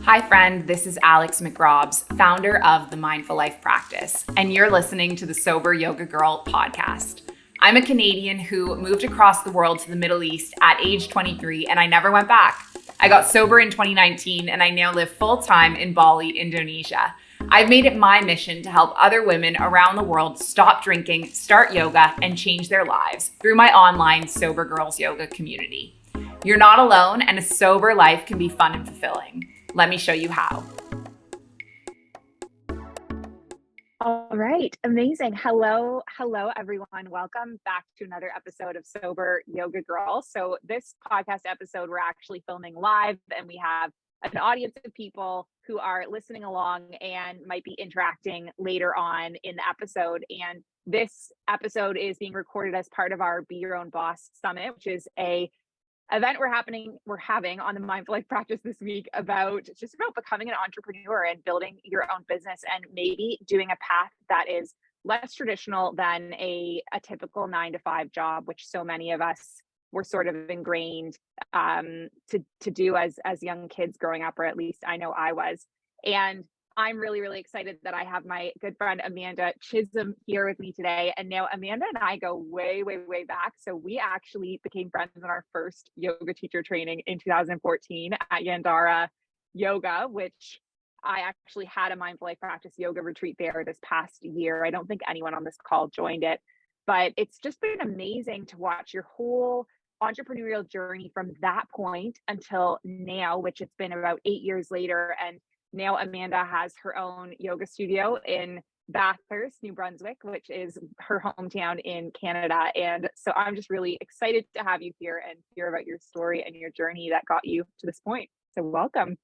Hi, friend. This is Alex McRobbs, founder of the Mindful Life Practice, and you're listening to the Sober Yoga Girl podcast. I'm a Canadian who moved across the world to the Middle East at age 23, and I never went back. I got sober in 2019, and I now live full-time in Bali, Indonesia. I've made it my mission to help other women around the world stop drinking, start yoga, and change their lives through my online Sober Girls Yoga community. You're not alone, and a sober life can be fun and fulfilling. Let me show you how. All right, amazing. Hello, everyone. Welcome back to another episode of Sober Yoga Girl. So this podcast episode, we're actually filming live, and we have an audience of people who are listening along and might be interacting later on in the episode. And this episode is being recorded as part of our Be Your Own Boss Summit, which is a event we're having on the Mindful Life Practice this week about becoming an entrepreneur and building your own business, and maybe doing a path that is less traditional than a typical 9-to-5 job, which so many of us were sort of ingrained to do as young kids growing up, or at least I know I was. And I'm really, really excited that I have my good friend Amanda Chisholm here with me today. And now Amanda and I go way, way, way back. So we actually became friends in our first yoga teacher training in 2014 at Yandara Yoga, which I actually had a Mindful Life Practice yoga retreat there this past year. I don't think anyone on this call joined it, but it's just been amazing to watch your whole entrepreneurial journey from that point until now, which it's been about 8 years later. And now Amanda has her own yoga studio in Bathurst, New Brunswick, which is her hometown in Canada. And so I'm just really excited to have you here and hear about your story and your journey that got you to this point. So welcome.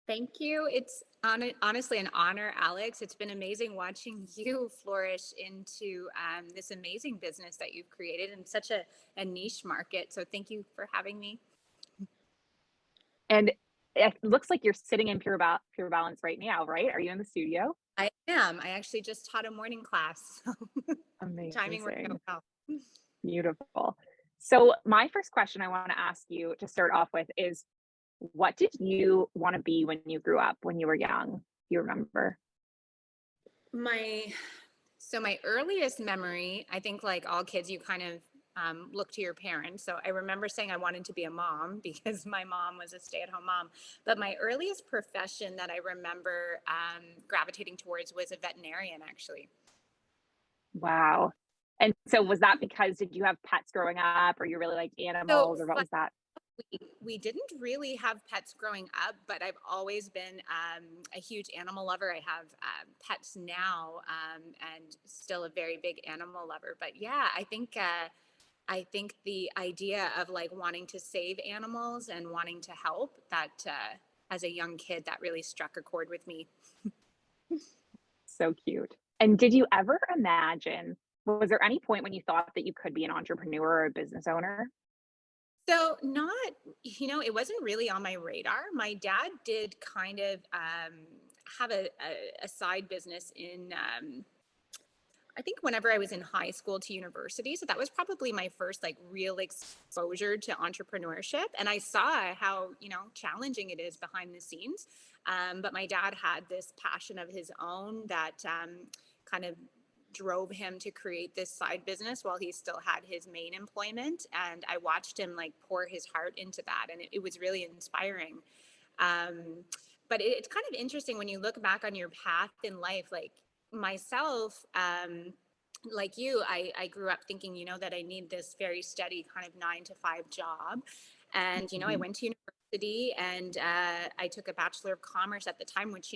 Thank you. It's honestly an honor, Alex. It's been amazing watching you flourish into this amazing business that you've created in such a niche market. So thank you for having me. And it looks like you're sitting in Pure Balance right now, right? Are you in the studio? I am. I actually just taught a morning class. So amazing. Timing worked out well. Beautiful. So my first question I want to ask you to start off with is, what did you want to be when you grew up, when you were young? Do you remember? My earliest memory, I think like all kids, you kind of look to your parents. So I remember saying I wanted to be a mom because my mom was a stay-at-home mom. But my earliest profession that I remember gravitating towards was a veterinarian, actually. Wow. And so was that because, did you have pets growing up, or you really liked animals, or what was that? We didn't really have pets growing up, but I've always been a huge animal lover. I have pets now, and still a very big animal lover. But yeah, I think the idea of like wanting to save animals and wanting to help, that as a young kid, that really struck a chord with me. So cute. And did you ever imagine, was there any point when you thought that you could be an entrepreneur or a business owner? So not, it wasn't really on my radar. My dad did kind of have a side business in, I think whenever I was in high school to university. So that was probably my first like real exposure to entrepreneurship. And I saw how, challenging it is behind the scenes. But my dad had this passion of his own that kind of drove him to create this side business while he still had his main employment. And I watched him like pour his heart into that. And it was really inspiring. But it's kind of interesting when you look back on your path in life, like myself, like you, I grew up thinking, that I need this very steady kind of 9-to-5 job. And, I went to university, and I took a Bachelor of Commerce at the time, which,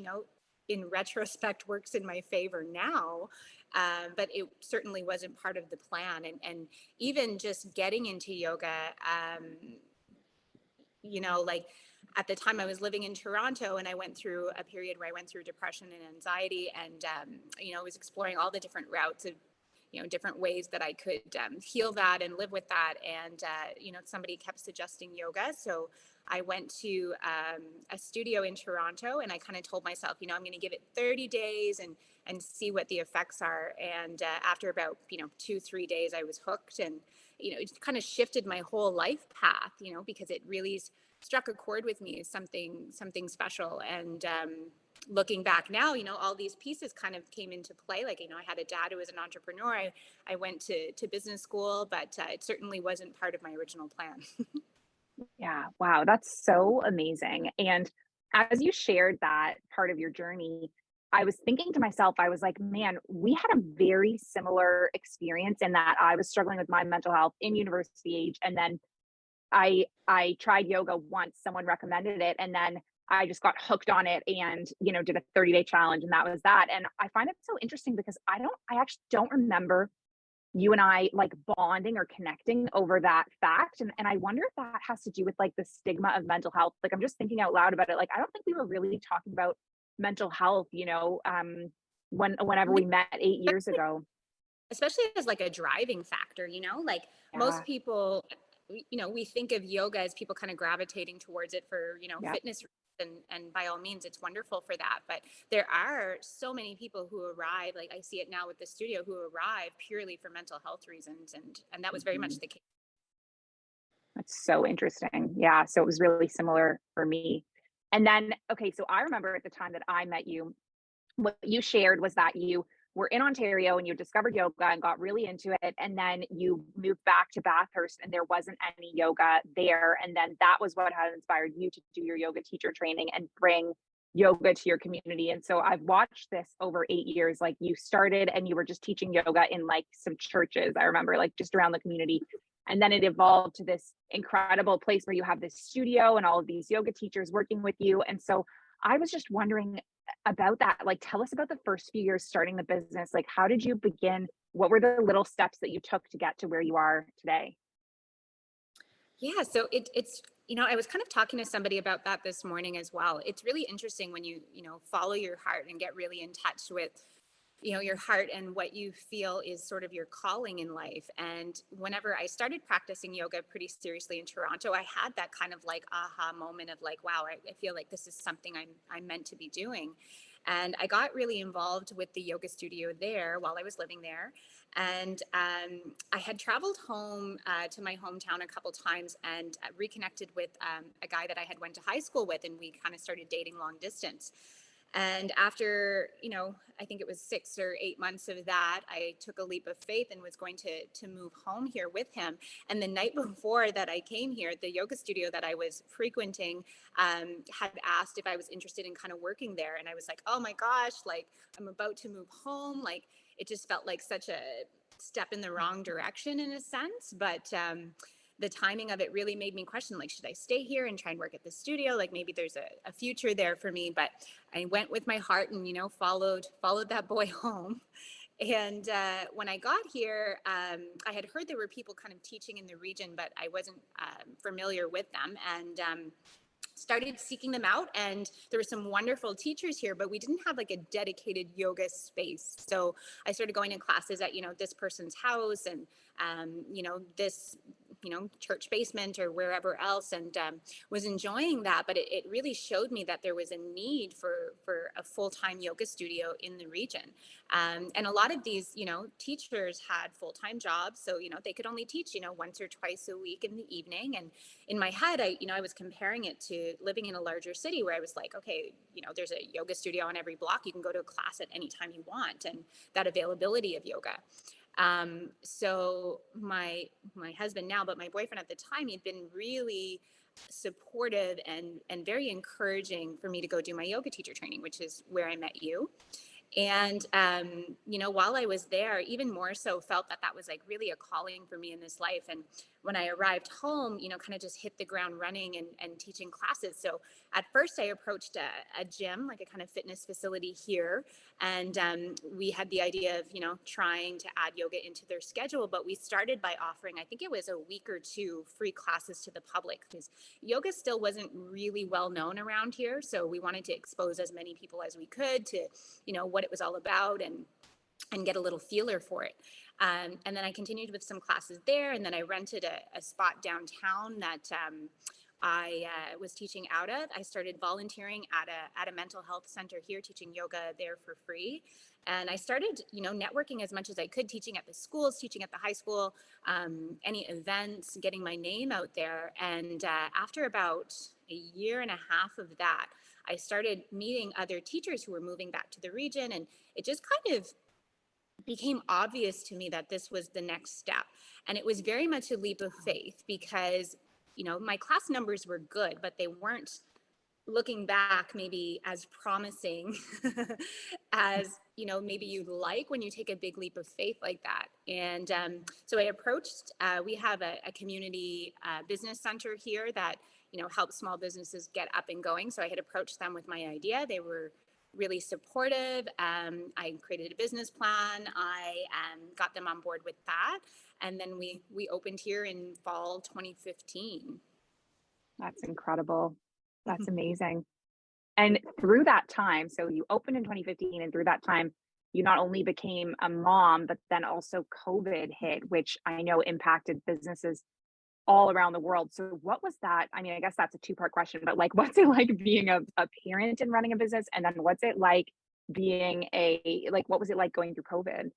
in retrospect works in my favor now. But it certainly wasn't part of the plan. And even just getting into yoga, like at the time I was living in Toronto, and I went through a period where I went through depression and anxiety, and, I was exploring all the different routes of, different ways that I could heal that and live with that. And, somebody kept suggesting yoga. So I went to a studio in Toronto, and I kind of told myself, I'm going to give it 30 days and see what the effects are. And after about, 2-3 days, I was hooked, and, it kind of shifted my whole life path, because it really struck a chord with me as something special. And looking back now, all these pieces kind of came into play. Like, I had a dad who was an entrepreneur. I went to business school, but it certainly wasn't part of my original plan. Yeah. Wow. That's so amazing. And as you shared that part of your journey, I was thinking to myself, I was like, man, we had a very similar experience in that I was struggling with my mental health in university age. And then I tried yoga once, someone recommended it, and then I just got hooked on it and, did a 30-day challenge, and that was that. And I find it so interesting because I actually don't remember you and I like bonding or connecting over that fact. And I wonder if that has to do with like the stigma of mental health. Like, I'm just thinking out loud about it. Like, I don't think we were really talking about mental health, whenever we met 8 years ago. Especially as like a driving factor, like Yeah. most people, we think of yoga as people kind of gravitating towards it for, Yeah. fitness reasons. And by all means, it's wonderful for that. But there are so many people who arrive, like I see it now with the studio, who arrive purely for mental health reasons. And that was very much Mhm. the case. That's so interesting. Yeah. So it was really similar for me. And then, okay, so I remember at the time that I met you, what you shared was that you were in Ontario and you discovered yoga and got really into it. And then you moved back to Bathurst and there wasn't any yoga there. And then that was what had inspired you to do your yoga teacher training and bring yoga to your community. And so I've watched this over 8 years. Like, you started and you were just teaching yoga in like some churches, I remember, like just around the community. And then it evolved to this incredible place where you have this studio and all of these yoga teachers working with you. And so I was just wondering about that. Like, tell us about the first few years starting the business. Like, how did you begin? What were the little steps that you took to get to where you are today? Yeah, so it's I was kind of talking to somebody about that this morning as well. It's really interesting when you follow your heart and get really in touch with your heart and what you feel is sort of your calling in life. And whenever I started practicing yoga pretty seriously in Toronto, I had that kind of like aha moment of like, wow, I feel like this is something I'm meant to be doing. And I got really involved with the yoga studio there while I was living there. And I had traveled home to my hometown a couple times and reconnected with a guy that I had went to high school with, and we kind of started dating long distance. And after, I think it was 6 or 8 months of that, I took a leap of faith and was going to move home here with him. And the night before that I came here, the yoga studio that I was frequenting had asked if I was interested in kind of working there. And I was like, oh my gosh, like I'm about to move home. Like it just felt like such a step in the wrong direction in a sense. But the timing of it really made me question, like, should I stay here and try and work at the studio? Like maybe there's a future there for me. But I went with my heart and, followed that boy home. And when I got here, I had heard there were people kind of teaching in the region, but I wasn't familiar with them. And started seeking them out, and there were some wonderful teachers here, but we didn't have like a dedicated yoga space. So I started going to classes at this person's house, and this church basement or wherever else, and was enjoying that. But it really showed me that there was a need for a full-time yoga studio in the region. And a lot of these teachers had full-time jobs, so they could only teach once or twice a week in the evening. And in my head, I was comparing it to living in a larger city where I was like, okay, there's a yoga studio on every block, you can go to a class at any time you want, and that availability of yoga. So my husband now, but my boyfriend at the time, he'd been really supportive and very encouraging for me to go do my yoga teacher training, which is where I met you. And while I was there, even more so felt that was like really a calling for me in this life. And when I arrived home, kind of just hit the ground running and teaching classes. So at first I approached a gym, like a kind of fitness facility here. And we had the idea of, trying to add yoga into their schedule. But we started by offering, I think it was a week or two, free classes to the public, because yoga still wasn't really well known around here. So we wanted to expose as many people as we could to, what it was all about, and get a little feeler for it. And then I continued with some classes there. And then I rented a spot downtown that I was teaching out of. I started volunteering at a mental health center here, teaching yoga there for free. And I started, networking as much as I could, teaching at the schools, teaching at the high school, any events, getting my name out there. And after about a year and a half of that, I started meeting other teachers who were moving back to the region, and it just kind of became obvious to me that this was the next step. And it was very much a leap of faith because, my class numbers were good, but they weren't, looking back, maybe as promising as maybe you'd like when you take a big leap of faith like that. And so I approached, we have a community business center here that helps small businesses get up and going. So I had approached them with my idea. They were really supportive. I created a business plan. I got them on board with that, and then we opened here in fall 2015. That's incredible. That's amazing. And through that time, so you opened in 2015, and through that time, you not only became a mom, but then also COVID hit, which I know impacted businesses all around the world. So what was that? I mean, I guess that's a two-part question, but like, what's it like being a parent and running a business? And then what's it like being what was it like going through COVID?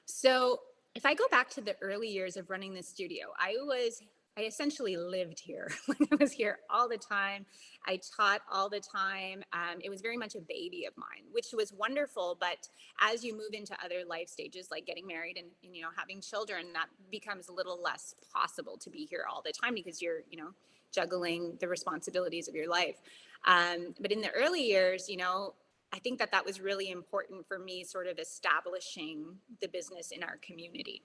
So if I go back to the early years of running the studio, I essentially lived here. I was here all the time. I taught all the time. It was very much a baby of mine, which was wonderful. But as you move into other life stages, like getting married and having children, that becomes a little less possible to be here all the time because you're juggling the responsibilities of your life. But in the early years, I think that was really important for me, sort of establishing the business in our community.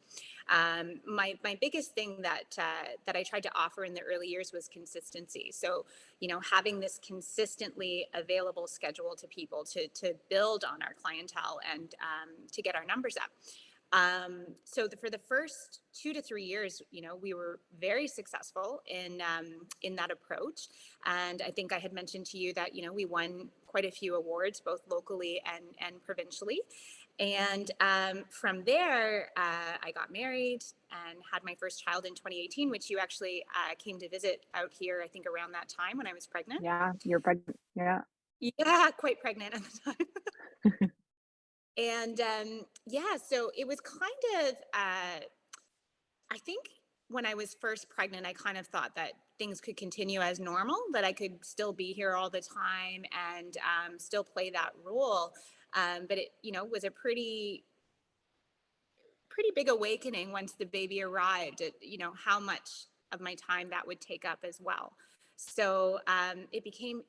My biggest thing that I tried to offer in the early years was consistency. So, having this consistently available schedule to people to build on our clientele and to get our numbers up. So for the first 2 to 3 years, we were very successful in that approach. And I think I had mentioned to you that, we won quite a few awards, both locally and provincially. And from there, I got married and had my first child in 2018, which you actually came to visit out here, I think around that time when I was pregnant. Yeah, you're pregnant. Yeah. Yeah, quite pregnant at the time. And so it was kind of, I think when I was first pregnant, I kind of thought that things could continue as normal, that I could still be here all the time and still play that role. But it, was a pretty big awakening once the baby arrived at, how much of my time that would take up as well. So it became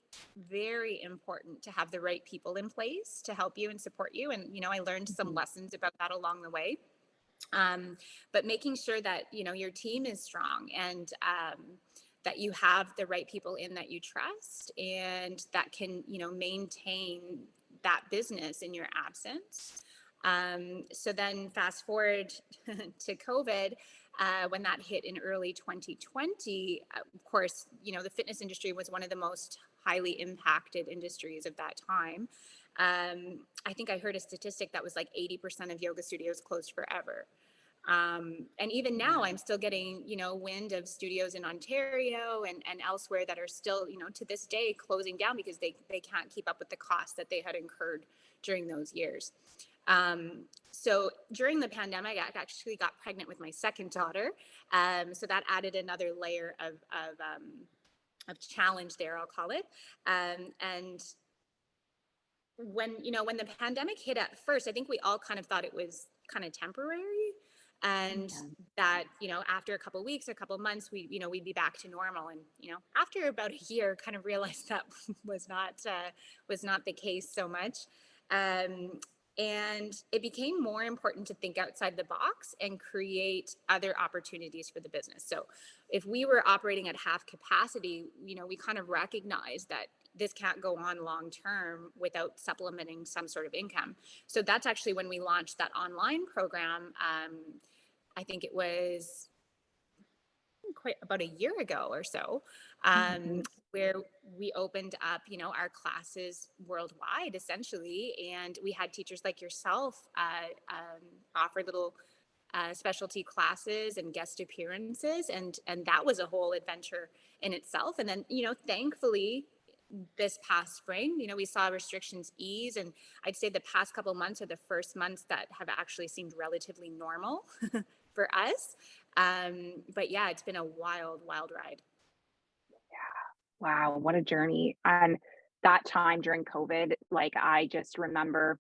very important to have the right people in place to help you and support you. And, I learned some lessons about that along the way. But making sure that, your team is strong and that you have the right people in that you trust and that can, maintain that business in your absence. So then fast forward to COVID, when that hit in early 2020, of course, the fitness industry was one of the most highly impacted industries of that time. I think I heard a statistic that was like 80% of yoga studios closed forever. And even now I'm still getting, wind of studios in Ontario and elsewhere that are still, to this day closing down because they can't keep up with the costs that they had incurred during those years. So during the pandemic, I actually got pregnant with my second daughter. So that added another layer of challenge there, I'll call it. And when the pandemic hit at first, I think we all kind of thought it was kind of temporary. And that, after a couple of weeks, a couple of months, we'd be back to normal. And, after about a year, kind of realized that was not the case so much. And it became more important to think outside the box and create other opportunities for the business. So if we were operating at half capacity, we kind of recognized that this can't go on long term without supplementing some sort of income. So that's actually when we launched that online program. I think it was quite about a year ago or so, where we opened up, our classes worldwide essentially. And we had teachers like yourself offer little specialty classes and guest appearances. And that was a whole adventure in itself. And then, thankfully, this past spring, we saw restrictions ease, and I'd say the past couple of months are the first months that have actually seemed relatively normal for us. But yeah, it's been a wild ride. Wow, what a journey. And that time during COVID, like I just remember,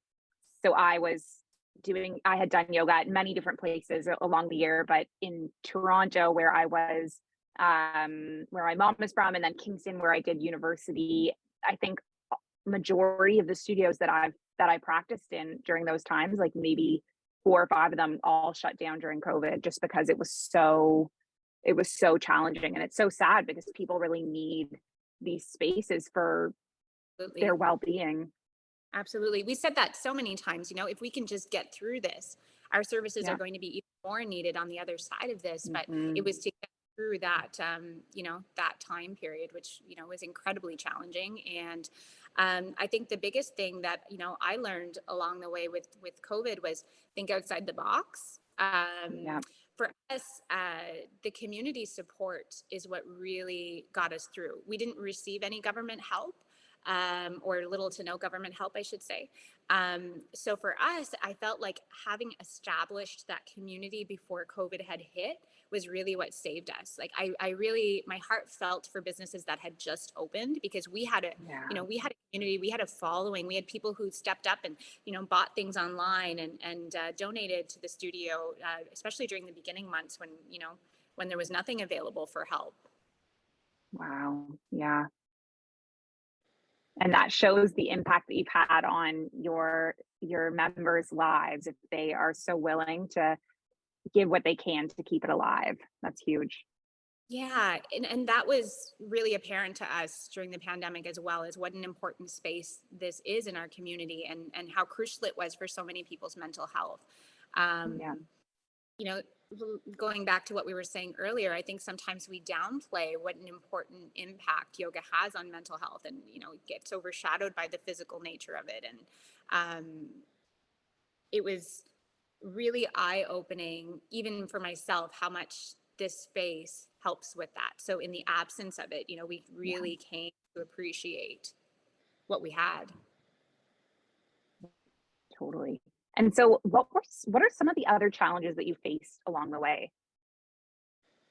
so I had done yoga at many different places along the year, but in Toronto, where I was, where my mom was from, and then Kingston, where I did university, I think majority of the studios that I practiced in during those times, like maybe 4 or 5 of them all shut down during COVID just because it was so challenging. And it's so sad because people really need these spaces for their Absolutely. well-being. Absolutely. We said that so many times, if we can just get through this, our services are Yeah. going to be even more needed on the other side of this. But it Mhm. was to get through that, that time period, which, was incredibly challenging. And I think the biggest thing that, I learned along the way with COVID was think outside the box. Yeah. For us, the community support is what really got us through. We didn't receive any government help, or little to no government help, I should say. So for us, I felt like having established that community before COVID had hit was really what saved us. Like I really, my heart felt for businesses that had just opened because Yeah. we had a community, we had a following, we had people who stepped up and, bought things online and donated to the studio, especially during the beginning months when, when there was nothing available for help. Wow. Yeah. And that shows the impact that you've had on your members' lives if they are so willing to give what they can to keep it alive. That's huge. Yeah, and that was really apparent to us during the pandemic as well as what an important space this is in our community and how crucial it was for so many people's mental health. Um, Yeah. you know, Going back to what we were saying earlier, I think sometimes we downplay what an important impact yoga has on mental health, and it gets overshadowed by the physical nature of it. And it was really eye-opening even for myself how much this space helps with that. So in the absence of it, we Yeah. really came to appreciate what we had. Totally. And so what are some of the other challenges that you faced along the way?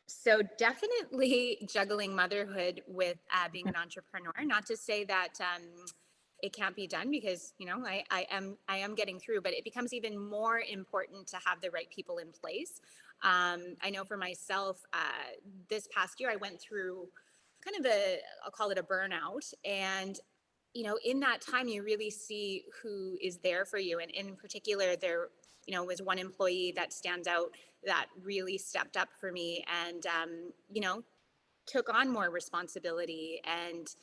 So definitely juggling motherhood with being an entrepreneur. Not to say that it can't be done, because I am getting through, but it becomes even more important to have the right people in place. I know for myself, this past year I went through kind of I'll call it a burnout, and in that time you really see who is there for you. And in particular, there was one employee that stands out that really stepped up for me and took on more responsibility and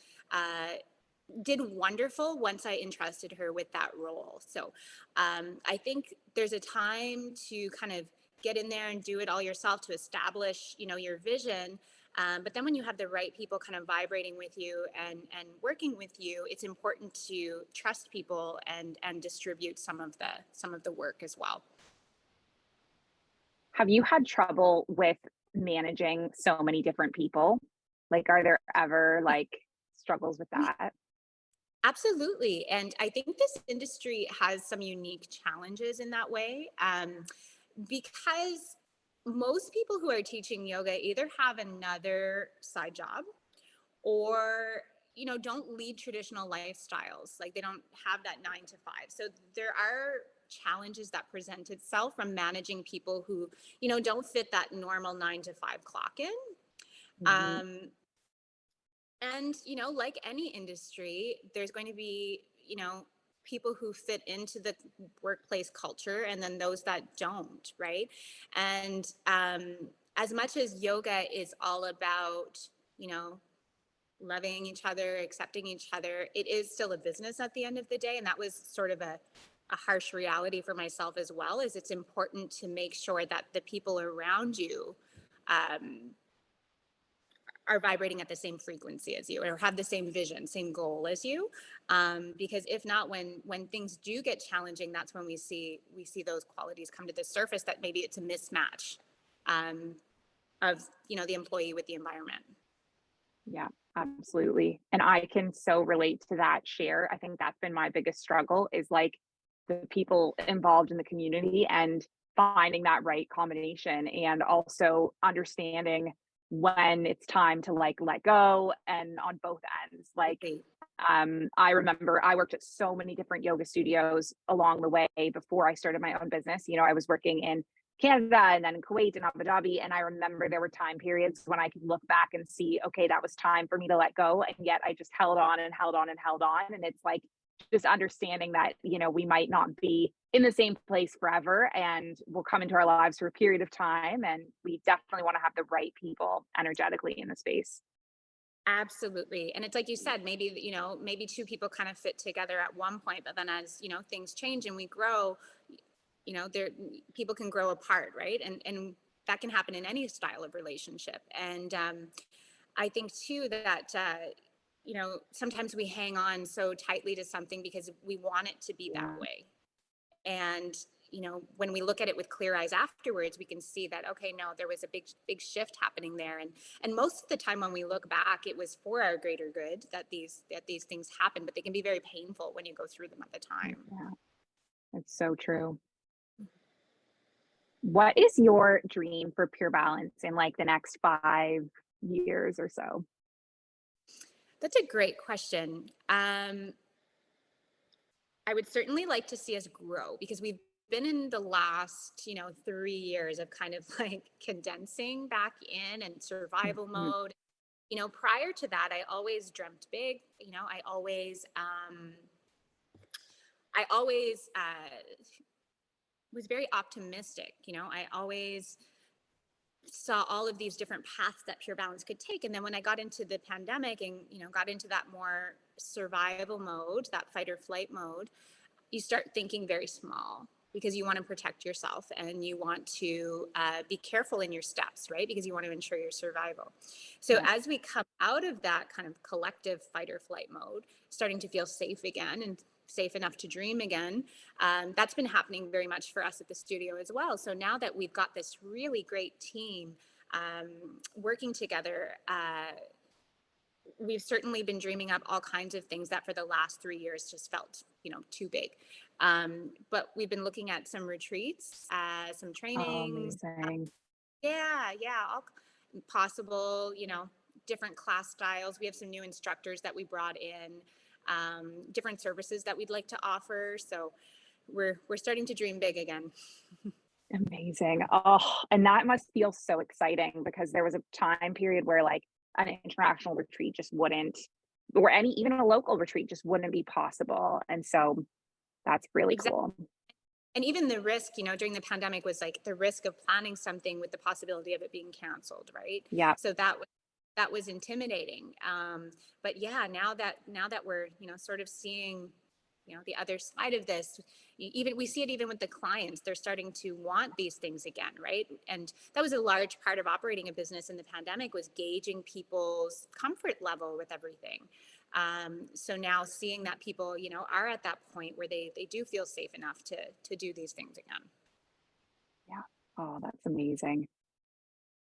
did wonderful once I entrusted her with that role. So I think there's a time to kind of get in there and do it all yourself to establish, your vision. But then when you have the right people kind of vibrating with you and working with you, it's important to trust people and distribute some of the work as well. Have you had trouble with managing so many different people? Like, are there ever like struggles with that? Absolutely. And I think this industry has some unique challenges in that way, because most people who are teaching yoga either have another side job or don't lead traditional lifestyles. Like they don't have that 9 to 5. So there are challenges that present itself from managing people who don't fit that normal 9 to 5 clock in. Mhm. um, and, like any industry, there's going to be, people who fit into the workplace culture and then those that don't, right? And as much as yoga is all about, you know, loving each other, accepting each other, it is still a business at the end of the day. And that was sort of a harsh reality for myself as well, is it's important to make sure that the people around you um, are vibrating at the same frequency as you or have the same vision, same goal as you. Because if not, when things do get challenging, that's when we see those qualities come to the surface, that maybe it's a mismatch um, of the employee with the environment. Yeah, absolutely. And I can so relate to that share. I think that's been my biggest struggle is like the people involved in the community and finding that right combination and also understanding when it's time to like let go, and on both ends. Like, Okay. I remember I worked at so many different yoga studios along the way before I started my own business. You know, I was working in Canada and then in Kuwait and Abu Dhabi. And I remember there were time periods when I could look back and see, okay, that was time for me to let go. And yet I just held on and held on and held on. And it's like just understanding that, you know, we might not be in the same place forever, and we'll come into our lives for a period of time. And we definitely want to have the right people energetically in the space. Absolutely. And it's like you said, maybe, maybe two people kind of fit together at one point, but then as, things change and we grow, there people can grow apart, right? And that can happen in any style of relationship. And I think too that sometimes we hang on so tightly to something because we want it to be that Yeah. way. And when we look at it with clear eyes afterwards, we can see that, okay, no, there was a big shift happening there. And most of the time when we look back, it was for our greater good that these things happen, but they can be very painful when you go through them at the time. Yeah. It's so true. What is your dream for Pure Balance in like the next 5 years or so? That's a great question. I would certainly like to see us grow, because we've been in the last, 3 years of kind of like condensing back in and survival Mhm. mode. Prior to that, I always dreamt big. I always was very optimistic. I always saw all of these different paths that Pure Balance could take. And then when I got into the pandemic and, got into that more survival mode, that fight or flight mode, you start thinking very small, because you want to protect yourself and you want to be careful in your steps, right? Because you want to ensure your survival. So Yeah. as we come out of that kind of collective fight or flight mode, starting to feel safe again and safe enough to dream again, that's been happening very much for us at the studio as well. So now that we've got this really great team working together, we've certainly been dreaming up all kinds of things that for the last 3 years just felt, too big. But we've been looking at some retreats, some Oh, trainings. amazing. Yeah, all possible, different class styles. We have some new instructors that we brought in, different services that we'd like to offer. So we're starting to dream big again. Amazing. Oh, and that must feel so exciting, because there was a time period where like an international retreat just wouldn't, or any, even a local retreat just wouldn't be possible. And so that's really Exactly. cool. And even the risk, during the pandemic was like the risk of planning something with the possibility of it being canceled, right? Yeah. So that was intimidating. But yeah, now that we're sort of seeing the other side of this, even we see it even with the clients, they're starting to want these things again, right? And that was a large part of operating a business in the pandemic, was gauging people's comfort level with everything. So now seeing that people are at that point where they do feel safe enough to do these things again. Yeah. Oh, that's amazing.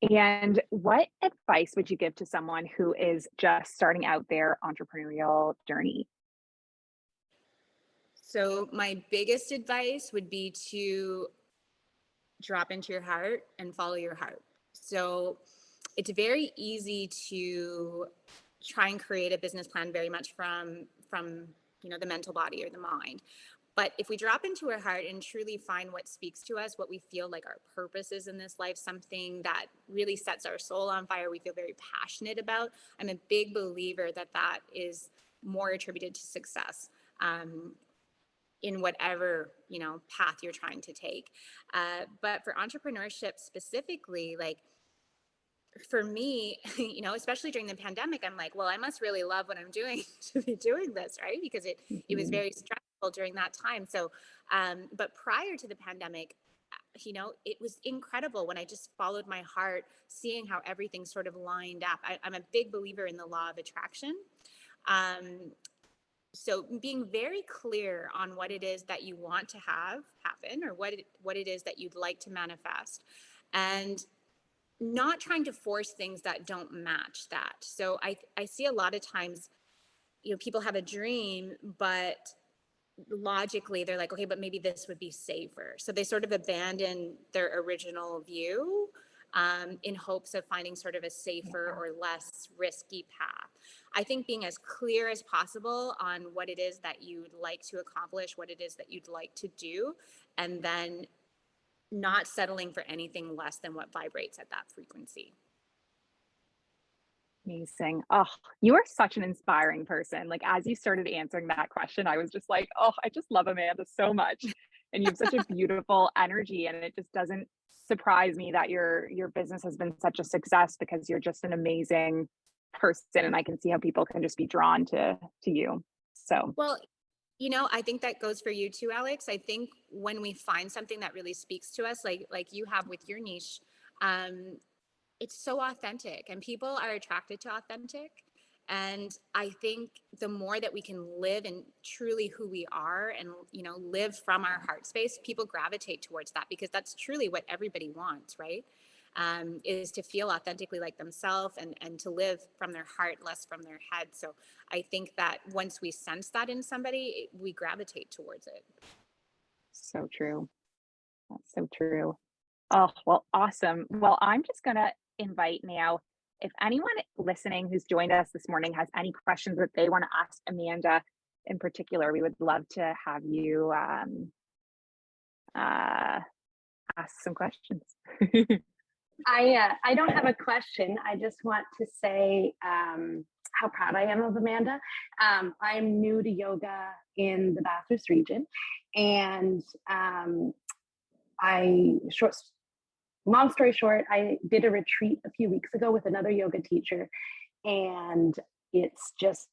And what advice would you give to someone who is just starting out their entrepreneurial journey? So my biggest advice would be to drop into your heart and follow your heart. So it's very easy to try and create a business plan very much from the mental body or the mind. But if we drop into our heart and truly find what speaks to us, what we feel like our purpose is in this life, something that really sets our soul on fire, we feel very passionate about, I'm a big believer that that is more attributed to success. In whatever path you're trying to take, but for entrepreneurship specifically, like for me, especially during the pandemic, I'm like, well, I must really love what I'm doing to be doing this, right? Because it was Mhm. very stressful during that time. So, but prior to the pandemic, it was incredible when I just followed my heart, seeing how everything sort of lined up. I'm a big believer in the law of attraction. Um, so being very clear on what it is that you want to have happen, or what it is that you'd like to manifest, and not trying to force things that don't match that. So I see a lot of times, people have a dream, but logically they're like, okay, but maybe this would be safer. So they sort of abandon their original view. in hopes of finding sort of a safer or less risky path. I think being as clear as possible on what it is that you'd like to accomplish, what it is that you'd like to do, and then not settling for anything less than what vibrates at that frequency. Amazing. Oh, you are such an inspiring person. Like, as you started answering that question, I was just like, oh, I just love Amanda so much. And you have such a beautiful energy, and it just doesn't surprise me that your business has been such a success, because you're just an amazing person, and I can see how people can just be drawn to you. So, well, you know, I think that goes for you too, Alex. I think when we find something that really speaks to us, like you have with your niche, it's so authentic, and people are attracted to authentic. And I think the more that we can live in truly who we are and, you know, live from our heart space, people gravitate towards that, because that's truly what everybody wants, right? Is to feel authentically like themselves, and to live from their heart, less from their head. So I think that once we sense that in somebody, we gravitate towards it. so true. That's so true. Oh, well, awesome. Well, I'm just going to invite now, if anyone listening who's joined us this morning has any questions that they want to ask Amanda in particular, we would love to have you ask some questions. I don't have a question. I just want to say how proud I am of Amanda. I'm new to yoga in the Bathurst region, and long story short, I did a retreat a few weeks ago with another yoga teacher, and it's just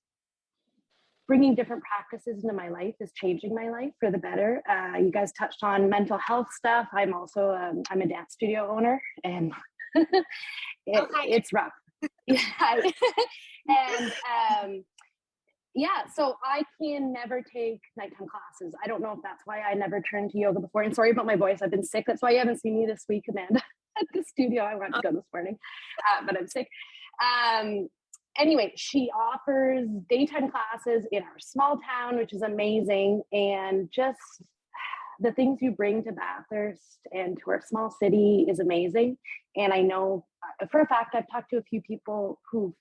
bringing different practices into my life is changing my life for the better. You guys touched on mental health stuff. I'm also I'm a dance studio owner, and it's rough. And yeah, so I can never take nighttime classes. I don't know if that's why I never turned to yoga before. And sorry about my voice. I've been sick. That's why you haven't seen me this week, Amanda, at the studio. I wanted to go this morning, but I'm sick. Anyway, she offers daytime classes in our small town, which is amazing. And just the things you bring to Bathurst and to our small city is amazing. And I know for a fact, I've talked to a few people who've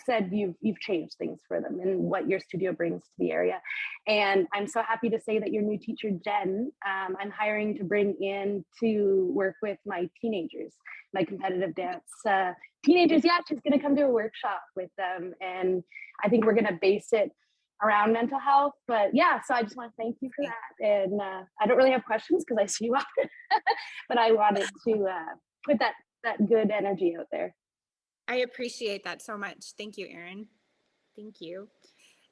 said you've changed things for them and what your studio brings to the area. And I'm so happy to say that your new teacher, Jen, I'm hiring to bring in to work with my teenagers, my competitive dance teenagers. Yeah, she's going to come to a workshop with them. And I think we're going to base it around mental health. But yeah, so I just want to thank you for that. And I don't really have questions because I see you often, but I wanted to put that good energy out there. I appreciate that so much. Thank you, Erin. Thank you.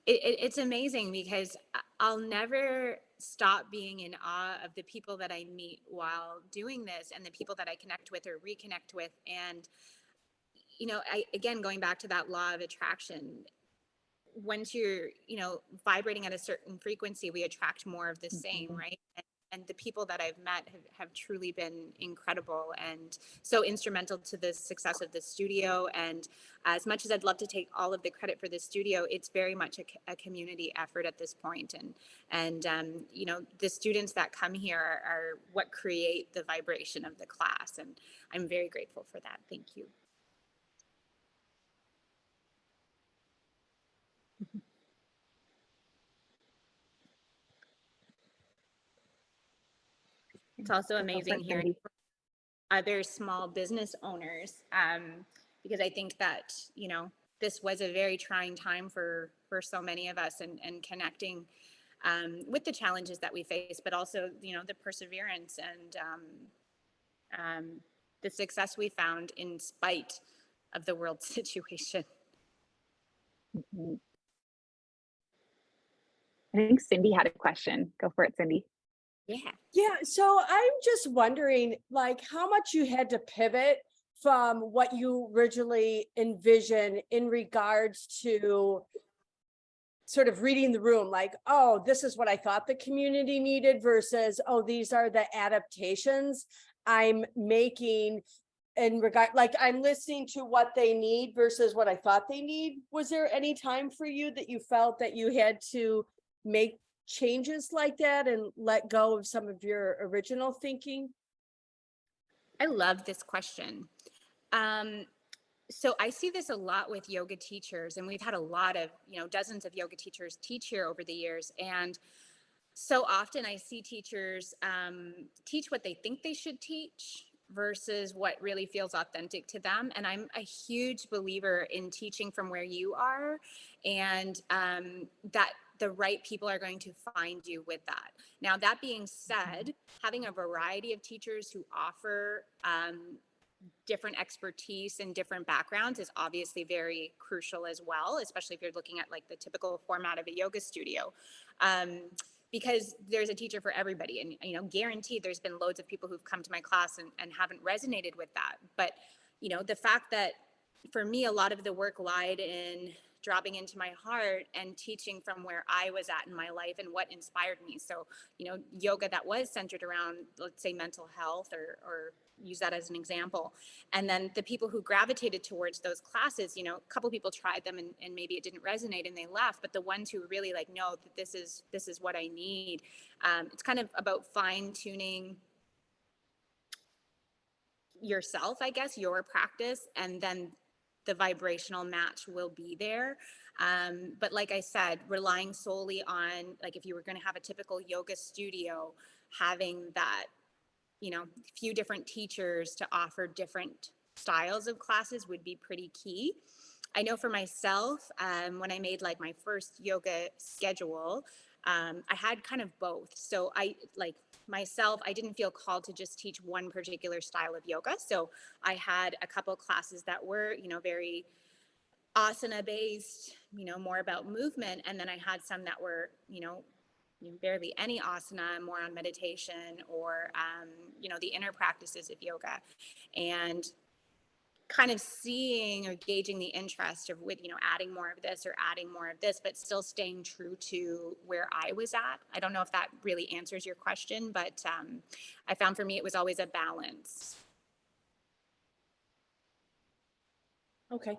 It's amazing because I'll never stop being in awe of the people that I meet while doing this, and the people that I connect with or reconnect with. And, you know, again, going back to that law of attraction, once you're, you know, vibrating at a certain frequency, we attract more of the same, right? And the people that I've met have truly been incredible and so instrumental to the success of the studio. And as much as I'd love to take all of the credit for the studio, it's very much a community effort at this point. And you know, the students that come here are what create the vibration of the class. And I'm very grateful for that. Thank you. It's also amazing hearing other small business owners, because I think that, you know, this was a very trying time for so many of us, and connecting with the challenges that we face, but also, you know, the perseverance and the success we found in spite of the world situation. I think Cindy had a question. Go for it, Cindy. Yeah. So I'm just wondering, like, how much you had to pivot from what you originally envisioned in regards to sort of reading the room, like, oh, this is what I thought the community needed versus, oh, these are the adaptations I'm making in regard, like I'm listening to what they need versus what I thought they need. Was there any time for you that you felt that you had to make changes like that and let go of some of your original thinking? I love this question. So I see this a lot with yoga teachers, and we've had a lot of, dozens of yoga teachers teach here over the years. And so often I see teachers teach what they think they should teach versus what really feels authentic to them. And I'm a huge believer in teaching from where you are, and that the right people are going to find you with that. Now, that being said, having a variety of teachers who offer different expertise and different backgrounds is obviously very crucial as well, especially if you're looking at like the typical format of a yoga studio. Because there's a teacher for everybody, and guaranteed there's been loads of people who've come to my class and haven't resonated with that. But the fact that for me, a lot of the work lied in dropping into my heart and teaching from where I was at in my life and what inspired me. So, yoga that was centered around, let's say, mental health, or use that as an example. And then the people who gravitated towards those classes, a couple people tried them and maybe it didn't resonate and they left. But the ones who really know that this is what I need. It's kind of about fine tuning yourself, I guess, your practice, and then the vibrational match will be there. But like I said, relying solely on, like, if you were going to have a typical yoga studio, having that, few different teachers to offer different styles of classes would be pretty key. I know for myself, when I made like my first yoga schedule, I had kind of both. So I didn't feel called to just teach one particular style of yoga. So I had a couple classes that were, very asana based, more about movement. And then I had some that were, barely any asana, more on meditation or, the inner practices of yoga. And kind of seeing or gauging the interest of with, adding more of this or adding more of this, but still staying true to where I was at. I don't know if that really answers your question, but I found for me, it was always a balance. Okay.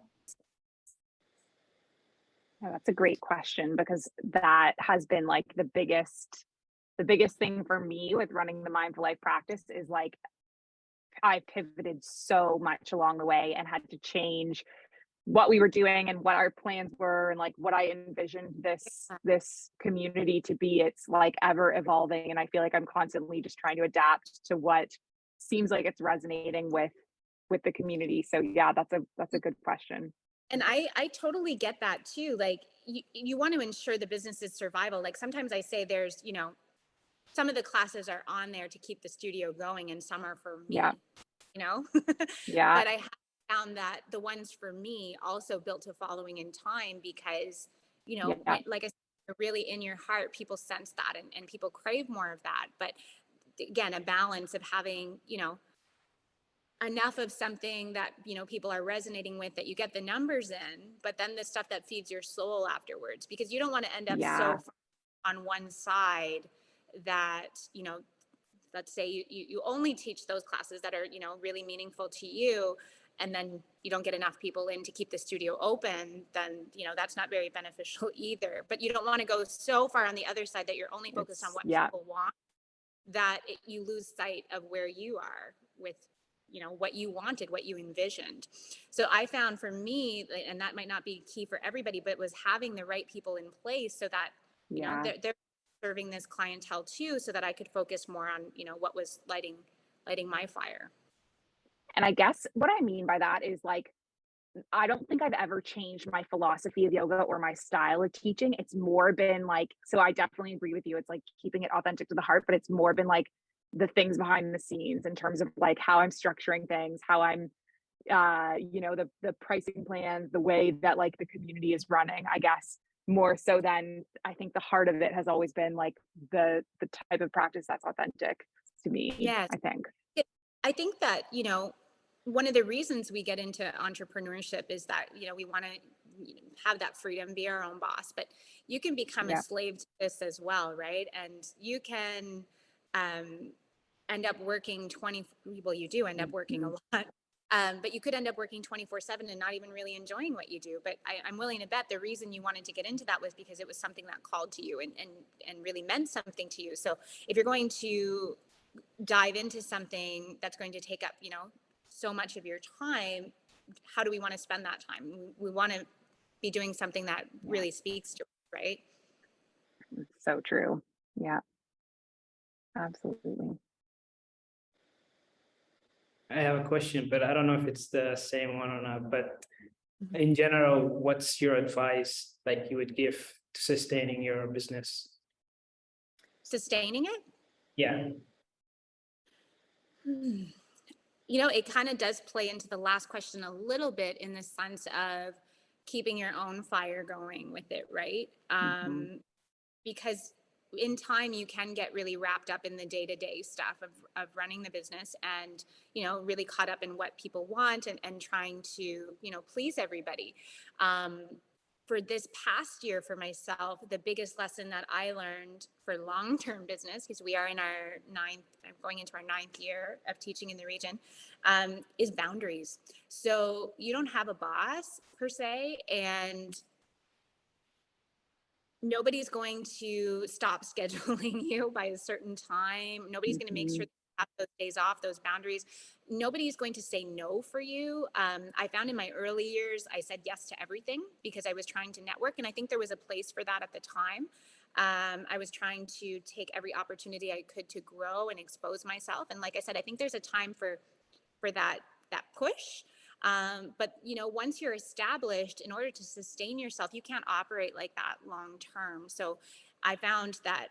Oh, that's a great question, because that has been like the biggest thing for me with running the mindful life practice is like I pivoted so much along the way and had to change what we were doing and what our plans were and like what I envisioned this community to be. It's like ever evolving, and I feel like I'm constantly just trying to adapt to what seems like it's resonating with the community. So yeah, that's a good question. And I totally get that too. Like you want to ensure the business's survival. Like sometimes I say there's, some of the classes are on there to keep the studio going and some are for me, Yeah. Yeah. Yeah. But I have found that the ones for me also built a following in time because, Yeah. like I said, really in your heart, people sense that and people crave more of that. But again, a balance of having, enough of something that people are resonating with, that you get the numbers in, but then the stuff that feeds your soul afterwards, because you don't want to end up so far on one side that let's say you only teach those classes that are really meaningful to you, and then you don't get enough people in to keep the studio open, then that's not very beneficial either. But you don't want to go so far on the other side that you're only focused on what people want, that you lose sight of where you are with what you wanted, what you envisioned. So I found for me, and that might not be key for everybody, but it was having the right people in place so that they're serving this clientele too, so that I could focus more on what was lighting my fire. And I guess what I mean by that is like, I don't think I've ever changed my philosophy of yoga or my style of teaching. It's more been like, so I definitely agree with you. It's like keeping it authentic to the heart, but it's more been like the things behind the scenes in terms of like how I'm structuring things, how I'm, the pricing plans, the way that like the community is running, I guess, more so than I think the heart of it has always been like the type of practice that's authentic to me. Yes. I think. I think that, one of the reasons we get into entrepreneurship is that, we want to have that freedom, be our own boss, but you can become a slave to this as well, right? And you can end up working you do end up working a lot, but you could end up working 24/7 and not even really enjoying what you do. But I'm willing to bet the reason you wanted to get into that was because it was something that called to you and really meant something to you. So if you're going to dive into something that's going to take up, you know, so much of your time, how do we want to spend that time? We want to be doing something that really speaks to us, right? It's so true. Yeah, absolutely. I have a question, but I don't know if it's the same one or not. But in general, what's your advice like you would give to sustaining your business? Sustaining it? Yeah. You know, it kind of does play into the last question a little bit in the sense of keeping your own fire going with it, right? Because in time you can get really wrapped up in the day-to-day stuff of running the business and, you know, really caught up in what people want and trying to, you know, please everybody. For this past year for myself, the biggest lesson that I learned for long-term business, because we are in our going into our 9th year of teaching in the region, is boundaries. So you don't have a boss per se, and nobody's going to stop scheduling you by a certain time. Nobody's going to make sure that you have those days off, those boundaries. Nobody's going to say no for you. I found in my early years, I said yes to everything because I was trying to network. And I think there was a place for that at the time. I was trying to take every opportunity I could to grow and expose myself. And like I said, I think there's a time for that push. But you know, once you're established, in order to sustain yourself, you can't operate like that long term. So I found that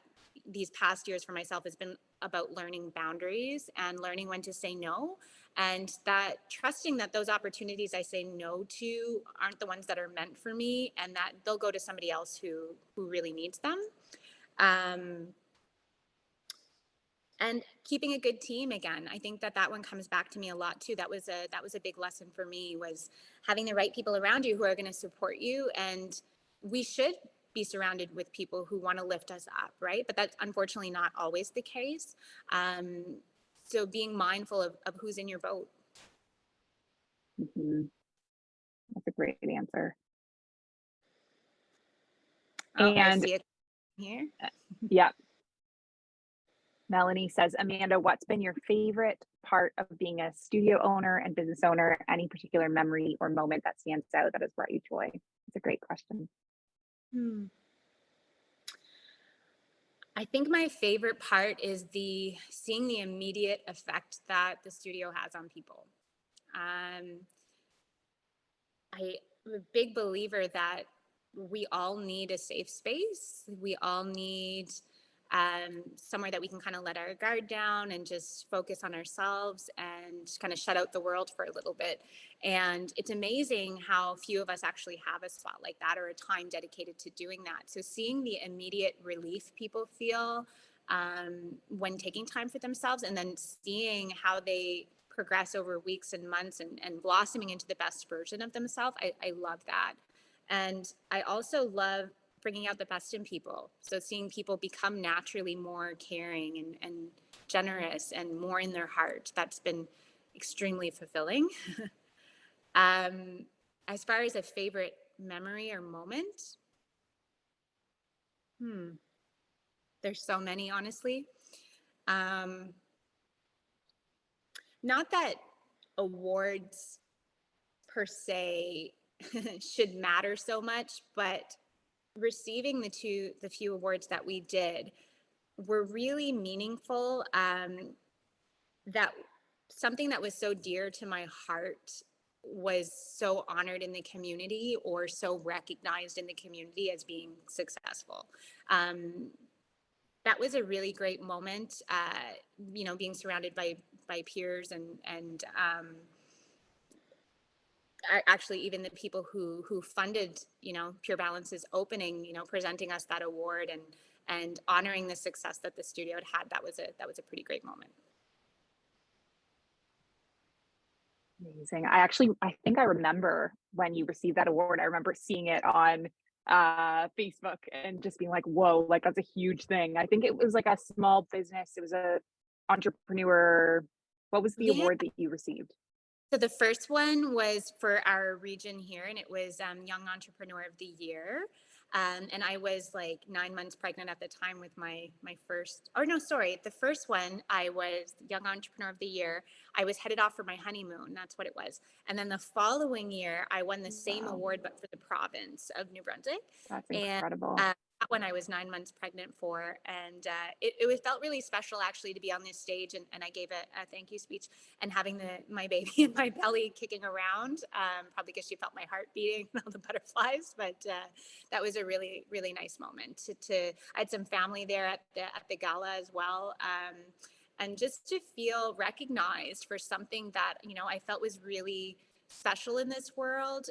these past years for myself has been about learning boundaries and learning when to say no, and that trusting that those opportunities I say no to aren't the ones that are meant for me, and that they'll go to somebody else who really needs them. And keeping a good team again. I think that one comes back to me a lot too. That was a big lesson for me, was having the right people around you who are going to support you. And we should be surrounded with people who want to lift us up, right? But that's unfortunately not always the case. So being mindful of who's in your boat. That's a great answer. Oh, And I see it here. yeah. Melanie says, Amanda, what's been your favorite part of being a studio owner and business owner? Any particular memory or moment that stands out that has brought you joy? It's a great question. I think my favorite part is seeing the immediate effect that the studio has on people. I'm a big believer that we all need a safe space. We all need somewhere that we can kind of let our guard down and just focus on ourselves and kind of shut out the world for a little bit. And it's amazing how few of us actually have a spot like that or a time dedicated to doing that. So seeing the immediate relief people feel when taking time for themselves, and then seeing how they progress over weeks and months and blossoming into the best version of themselves, I love that. And I also love bringing out the best in people. So seeing people become naturally more caring and generous and more in their heart, that's been extremely fulfilling. As far as a favorite memory or moment, there's so many, honestly. Not that awards per se should matter so much, but receiving the few awards that we did were really meaningful. That something that was so dear to my heart was so honored in the community or so recognized in the community as being successful. That was a really great moment, you know, being surrounded by peers and actually even the people who funded, you know, Pure Balance's opening, you know, presenting us that award and honoring the success that the studio had. That was a pretty great moment. Amazing. I think I remember when you received that award. I remember seeing it on Facebook and just being like, whoa, like that's a huge thing. I think it was like a small business. It was a entrepreneur. What was the award that you received? So the first one was for our region here, and it was Young Entrepreneur of the Year. And I was like 9 months pregnant at the time with my first, or no, sorry, the first one, I was Young Entrepreneur of the Year. I was headed off for my honeymoon. That's what it was. And then the following year, I won the same award, but for the province of New Brunswick. That's And incredible. that one I was 9 months pregnant for. And it felt really special actually to be on this stage. And I gave a thank you speech and having my baby in my belly kicking around, probably because she felt my heart beating and all the butterflies. But that was a really, really nice moment. I had some family there at the gala as well. And just to feel recognized for something that, I felt was really special in this world.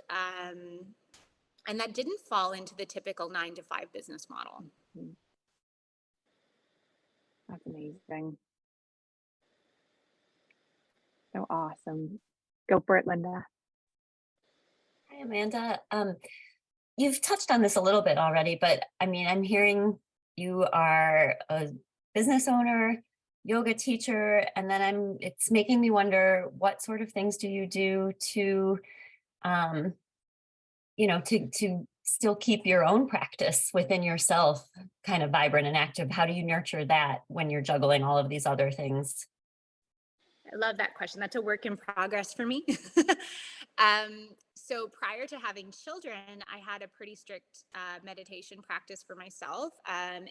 And that didn't fall into the typical 9-to-5 business model. That's amazing. So awesome. Go for it, Linda. Hi, Amanda. You've touched on this a little bit already, but I mean, I'm hearing you are a business owner, yoga teacher, and then it's making me wonder, what sort of things do you do to, to still keep your own practice within yourself kind of vibrant and active? How do you nurture that when you're juggling all of these other things? I love that question. That's a work in progress for me. So prior to having children, I had a pretty strict meditation practice for myself and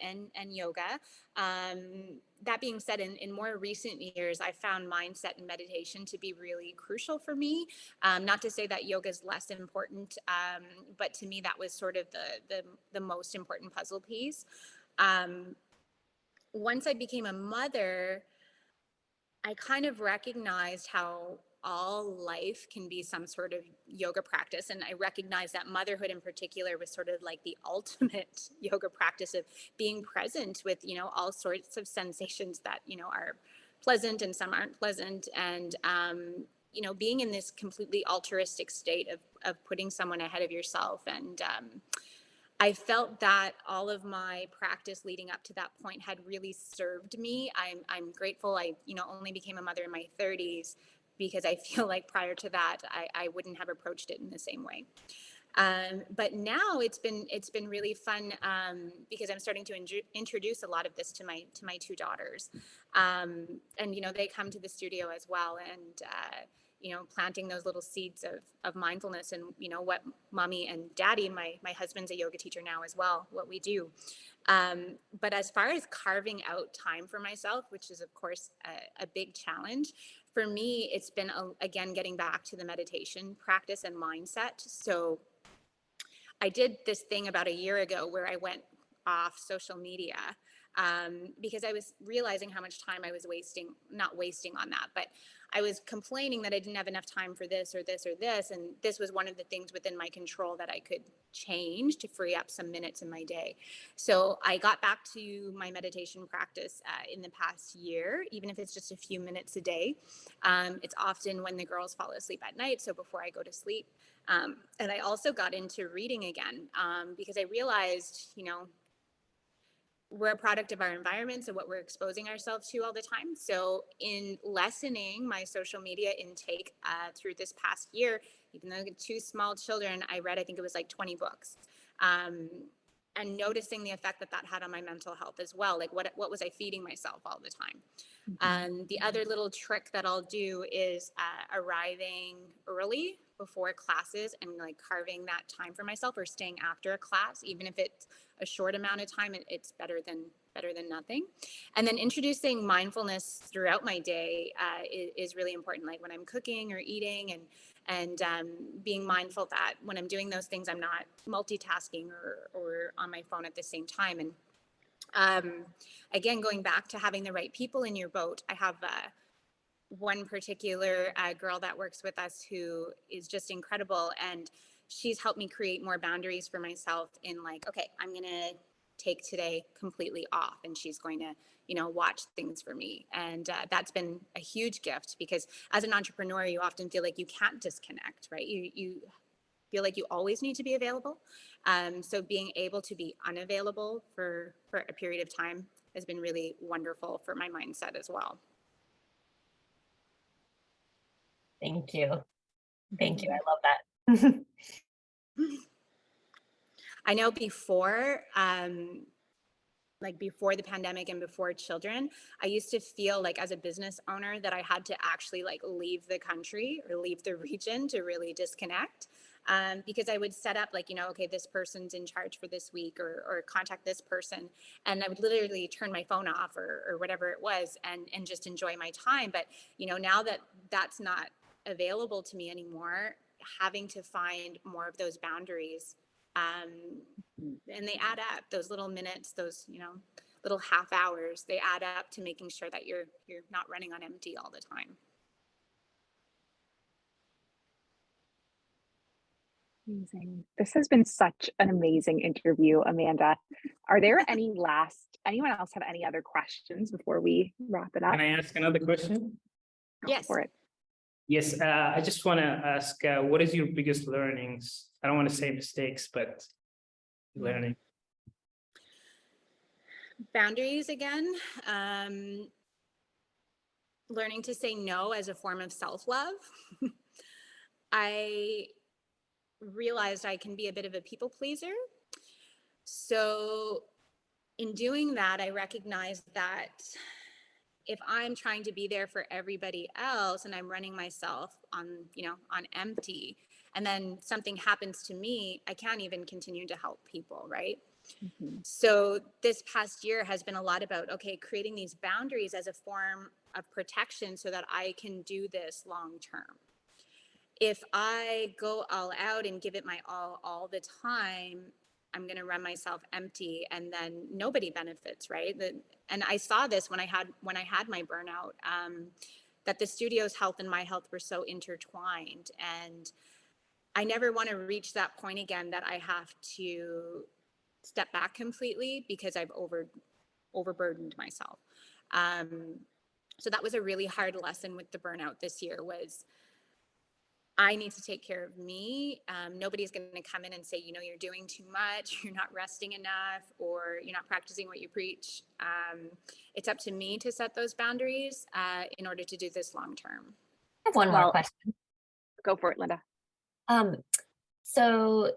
yoga. That being said, in more recent years, I found mindset and meditation to be really crucial for me. Not to say that yoga is less important, but to me, that was sort of the most important puzzle piece. Once I became a mother, I kind of recognized how all life can be some sort of yoga practice. And I recognized that motherhood in particular was sort of like the ultimate yoga practice of being present with, all sorts of sensations that, are pleasant and some aren't pleasant. And, being in this completely altruistic state of putting someone ahead of yourself. And, I felt that all of my practice leading up to that point had really served me. I'm grateful I, only became a mother in my 30s, because I feel like prior to that, I wouldn't have approached it in the same way. But now it's been really fun because I'm starting to introduce a lot of this to my two daughters, and they come to the studio as well, and planting those little seeds of mindfulness and what mommy and daddy, my husband's a yoga teacher now as well, what we do. But as far as carving out time for myself, which is of course a big challenge for me, it's been again getting back to the meditation practice and mindset. So I did this thing about a year ago where I went off social media because I was realizing how much time I was not wasting on that, but I was complaining that I didn't have enough time for this or this or this. And this was one of the things within my control that I could change to free up some minutes in my day. So I got back to my meditation practice in the past year, even if it's just a few minutes a day. It's often when the girls fall asleep at night, so before I go to sleep. And I also got into reading again because I realized, we're a product of our environment, so what we're exposing ourselves to all the time. So in lessening my social media intake through this past year, even though I had two small children, I read, I think it was like 20 books. And noticing the effect that had on my mental health as well. Like what was I feeding myself all the time? The other little trick that I'll do is arriving early before classes and like carving that time for myself, or staying after a class, even if it's a short amount of time, it's better than nothing. And then introducing mindfulness throughout my day is really important. Like when I'm cooking or eating, and being mindful that when I'm doing those things, I'm not multitasking or on my phone at the same time. And again, going back to having the right people in your boat, I have one particular girl that works with us who is just incredible, and she's helped me create more boundaries for myself in like, okay, I'm gonna take today completely off, and she's going to watch things for me. And that's been a huge gift, because as an entrepreneur, you often feel like you can't disconnect, right? You feel like you always need to be available. So being able to be unavailable for a period of time has been really wonderful for my mindset as well. Thank you. Thank you. I love that. I know before, like before the pandemic and before children, I used to feel like as a business owner that I had to actually like leave the country or leave the region to really disconnect. Because I would set up like, okay, this person's in charge for this week, or contact this person. And I would literally turn my phone off or whatever it was, and just enjoy my time. But, now that that's not available to me anymore, having to find more of those boundaries, and they add up, those little minutes, those, little half hours, they add up to making sure that you're not running on empty all the time. Amazing. This has been such an amazing interview, Amanda. Are there anyone else have any other questions before we wrap it up? Can I ask another question? Go Yes. for it. Yes, I just want to ask, what is your biggest learnings? I don't want to say mistakes, but learning. Boundaries again. Learning to say no as a form of self-love. I realized I can be a bit of a people pleaser. So in doing that, I recognized that if I'm trying to be there for everybody else and I'm running myself on empty, and then something happens to me, I can't even continue to help people, right? Mm-hmm. So this past year has been a lot about, okay, creating these boundaries as a form of protection so that I can do this long term. If I go all out and give it my all the time, I'm going to run myself empty, and then nobody benefits, right? And I saw this when I had my burnout, that the studio's health and my health were so intertwined, and I never want to reach that point again that I have to step back completely because I've overburdened myself. So that was a really hard lesson with the burnout this year, was I need to take care of me. Nobody's going to come in and say, you're doing too much, you're not resting enough, or you're not practicing what you preach. It's up to me to set those boundaries in order to do this long term. I have one more question. Go for it, Linda. So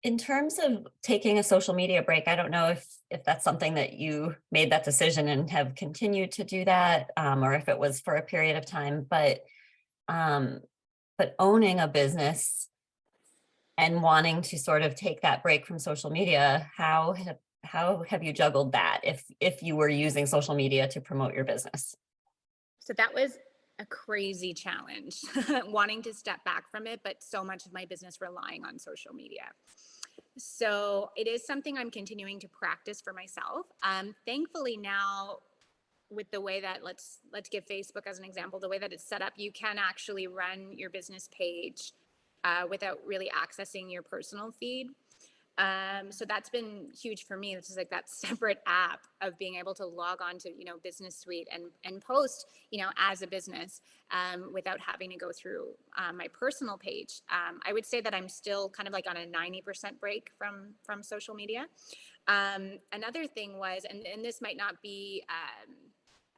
in terms of taking a social media break, I don't know if that's something that you made that decision and have continued to do that, or if it was for a period of time, but owning a business and wanting to sort of take that break from social media, how have you juggled that if you were using social media to promote your business? So that was a crazy challenge, wanting to step back from it, but so much of my business relying on social media. So it is something I'm continuing to practice for myself. Thankfully now, with the way that, let's give Facebook as an example, the way that it's set up, you can actually run your business page without really accessing your personal feed. So that's been huge for me. This is like that separate app of being able to log on to, Business Suite and post, as a business without having to go through my personal page. I would say that I'm still kind of like on a 90% break from social media. Another thing was, and this might not be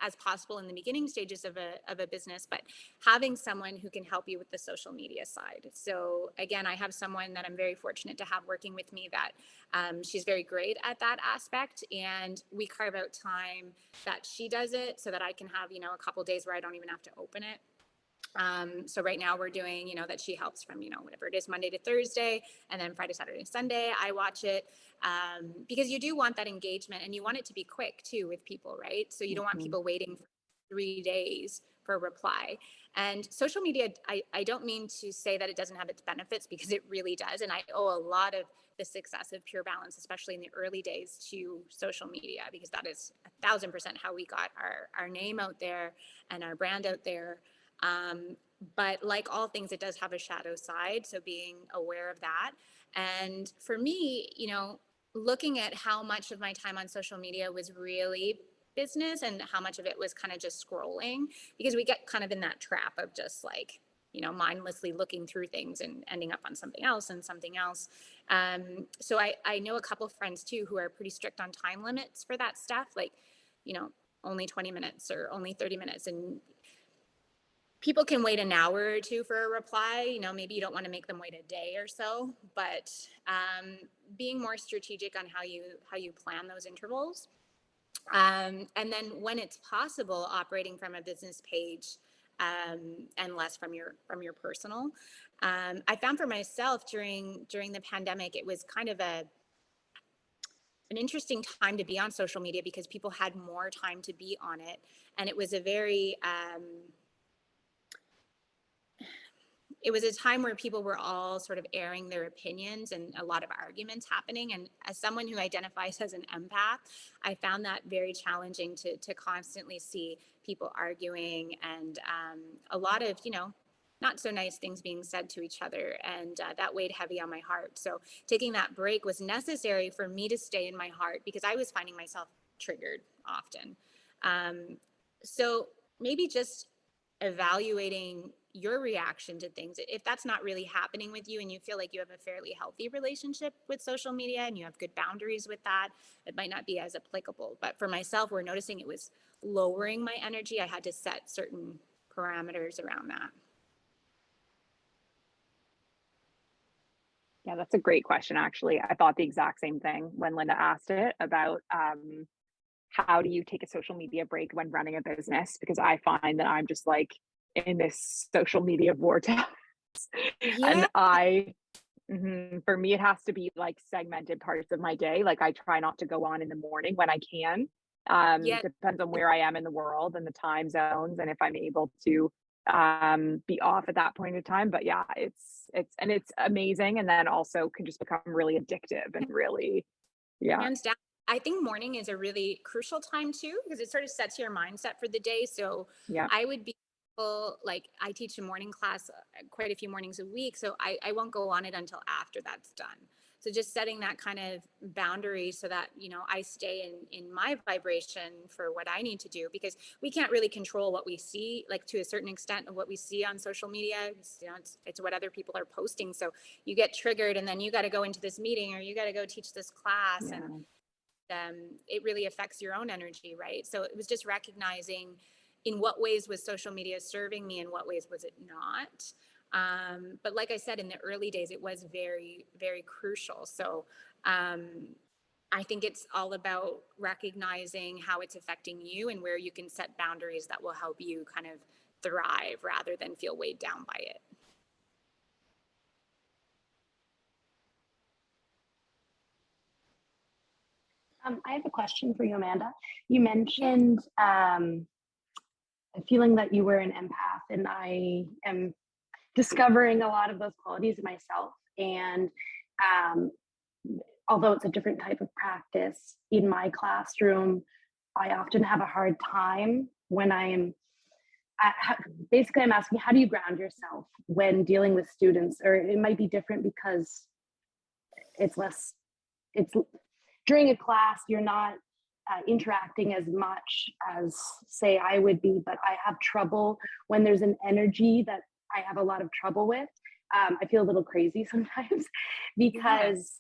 as possible in the beginning stages of a business, but having someone who can help you with the social media side. So again, I have someone that I'm very fortunate to have working with me that she's very great at that aspect, and we carve out time that she does it so that I can have, a couple days where I don't even have to open it. So right now we're doing, that she helps from, whatever it is, Monday to Thursday, and then Friday, Saturday, Sunday, I watch it. Because you do want that engagement, and you want it to be quick too with people, right? So you don't want people waiting for 3 days for a reply. And social media, I don't mean to say that it doesn't have its benefits, because it really does. And I owe a lot of the success of Pure Balance, especially in the early days, to social media, because that is 1,000% how we got our name out there and our brand out there. But like all things, it does have a shadow side. So being aware of that. And for me, looking at how much of my time on social media was really business and how much of it was kind of just scrolling, because we get kind of in that trap of just like, mindlessly looking through things and ending up on something else and something else. So I know a couple of friends too who are pretty strict on time limits for that stuff, like, only 20 minutes or only 30 minutes. And people can wait an hour or two for a reply. Maybe you don't want to make them wait a day or so, but being more strategic on how you plan those intervals. And then when it's possible, operating from a business page and less from your personal. I found for myself during the pandemic, it was kind of an interesting time to be on social media because people had more time to be on it, and it was a very it was a time where people were all sort of airing their opinions and a lot of arguments happening. And as someone who identifies as an empath, I found that very challenging to constantly see people arguing and a lot of, not so nice things being said to each other. And that weighed heavy on my heart. So taking that break was necessary for me to stay in my heart because I was finding myself triggered often. So maybe just evaluating your reaction to things. If that's not really happening with you and you feel like you have a fairly healthy relationship with social media and you have good boundaries with that, it might not be as applicable. But for myself, we're noticing it was lowering my energy. I had to set certain parameters around that. Yeah, that's a great question, actually. I thought the exact same thing when Linda asked it about how do you take a social media break when running a business? Because I find that I'm just like in this social media vortex. Yeah. And for me, it has to be like segmented parts of my day. Like I try not to go on in the morning when I can. Depends on where I am in the world and the time zones and if I'm able to be off at that point in time. But yeah, it's amazing, and then also can just become really addictive and really, yeah. Hands down. I think morning is a really crucial time too, because it sort of sets your mindset for the day. So Yeah. I would be like, I teach a morning class quite a few mornings a week. So I won't go on it until after that's done. So just setting that kind of boundary so that, I stay in my vibration for what I need to do, because we can't really control what we see, like to a certain extent of what we see on social media. It's what other people are posting. So you get triggered and then you got to go into this meeting or you got to go teach this class. Yeah. And it really affects your own energy, right? So it was just recognizing in what ways was social media serving me and what ways was it not. But like I said, in the early days, it was very, very crucial. So I think it's all about recognizing how it's affecting you and where you can set boundaries that will help you kind of thrive rather than feel weighed down by it. I have a question for you, Amanda. You mentioned feeling that you were an empath, and I am discovering a lot of those qualities in myself. And although it's a different type of practice in my classroom, I often have a hard time when basically I'm asking, how do you ground yourself when dealing with students? Or it might be different because it's during a class, you're not interacting as much as, say, I would be, but I have trouble when there's an energy that I have a lot of trouble with. I feel a little crazy sometimes because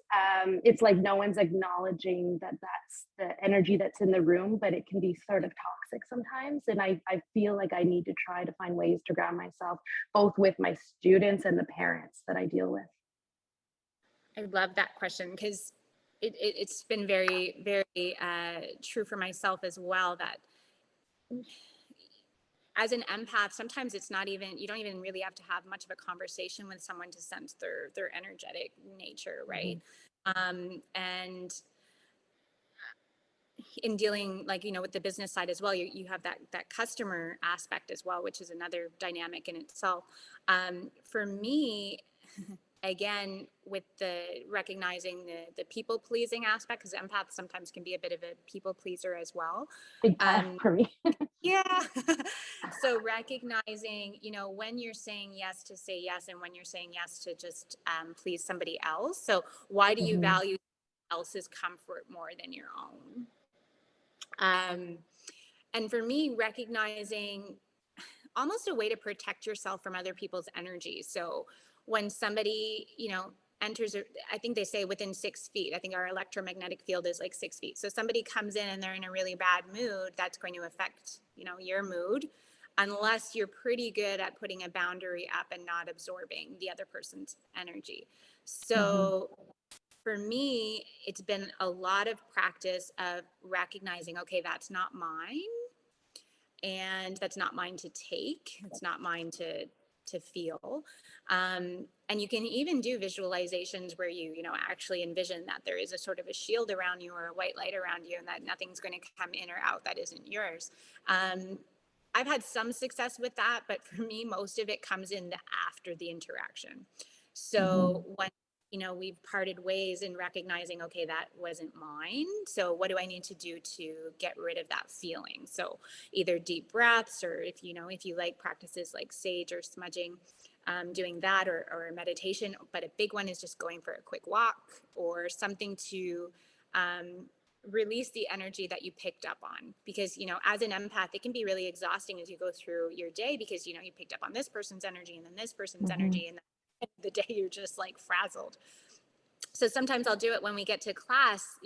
it's like no one's acknowledging that that's the energy that's in the room, but it can be sort of toxic sometimes. And I feel like I need to try to find ways to ground myself, both with my students and the parents that I deal with. I love that question because it's been very, very true for myself as well, that as an empath, sometimes it's not even, you don't even really have to have much of a conversation with someone to sense their energetic nature, right? Mm-hmm. And in dealing, like, with the business side as well, you have that customer aspect as well, which is another dynamic in itself. For me, again, with the recognizing the people pleasing aspect, because empaths sometimes can be a bit of a people pleaser as well. Big time for me. Yeah. So recognizing, when you're saying yes to say yes and when you're saying yes to just please somebody else. So why do you value else's comfort more than your own? And for me, recognizing almost a way to protect yourself from other people's energy. So when somebody, enters, I think they say within 6 feet, I think our electromagnetic field is like 6 feet. So somebody comes in and they're in a really bad mood, that's going to affect, your mood. unless you're pretty good at putting a boundary up and not absorbing the other person's energy. So for me, it's been a lot of practice of recognizing, okay, that's not mine, and that's not mine to take. It's not mine to feel. And you can even do visualizations where you actually envision that there is a sort of a shield around you or a white light around you, and that nothing's going to come in or out that isn't yours. I've had some success with that, but for me, most of it comes in after the interaction. So when we've parted ways in recognizing, okay, that wasn't mine. So what do I need to do to get rid of that feeling? So either deep breaths, or if you like practices like sage or smudging, doing that, or meditation. But a big one is just going for a quick walk or something to release the energy that you picked up on. Because, as an empath, it can be really exhausting as you go through your day, because, you picked up on this person's energy and then this person's energy, and the day you're just like frazzled. So sometimes I'll do it when we get to class.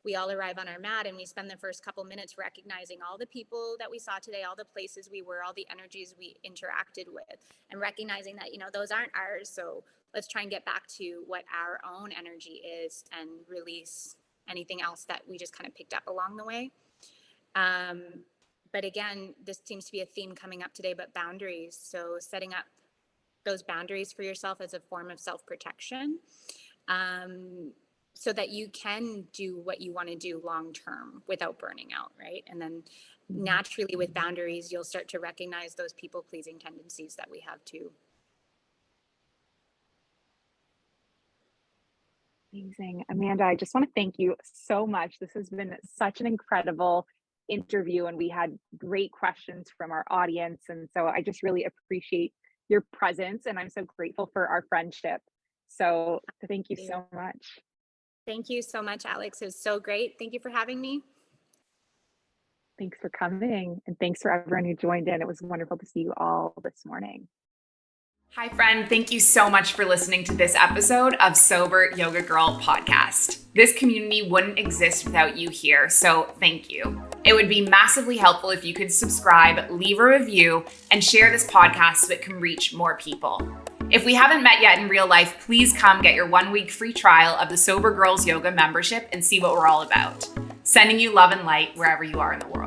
We all arrive on our mat and we spend the first couple minutes recognizing all the people that we saw today, all the places we were, all the energies we interacted with, and recognizing that, those aren't ours. So let's try and get back to what our own energy is and release anything else that we just kind of picked up along the way. But again, this seems to be a theme coming up today, but boundaries. So setting up those boundaries for yourself as a form of self-protection, so that you can do what you want to do long-term without burning out, right? And then naturally with boundaries, you'll start to recognize those people-pleasing tendencies that we have too. Amazing. Amanda, I just want to thank you so much. This has been such an incredible interview, and we had great questions from our audience. And so I just really appreciate your presence, and I'm so grateful for our friendship. So thank you so much. Thank you so much, Alex. It was so great. Thank you for having me. Thanks for coming, and thanks for everyone who joined in. It was wonderful to see you all this morning. Hi, friend. Thank you so much for listening to this episode of Sober Yoga Girl podcast. This community wouldn't exist without you here, so thank you. It would be massively helpful if you could subscribe, leave a review, and share this podcast so it can reach more people. If we haven't met yet in real life, please come get your 1-week free trial of the Sober Girls Yoga membership and see what we're all about. Sending you love and light wherever you are in the world.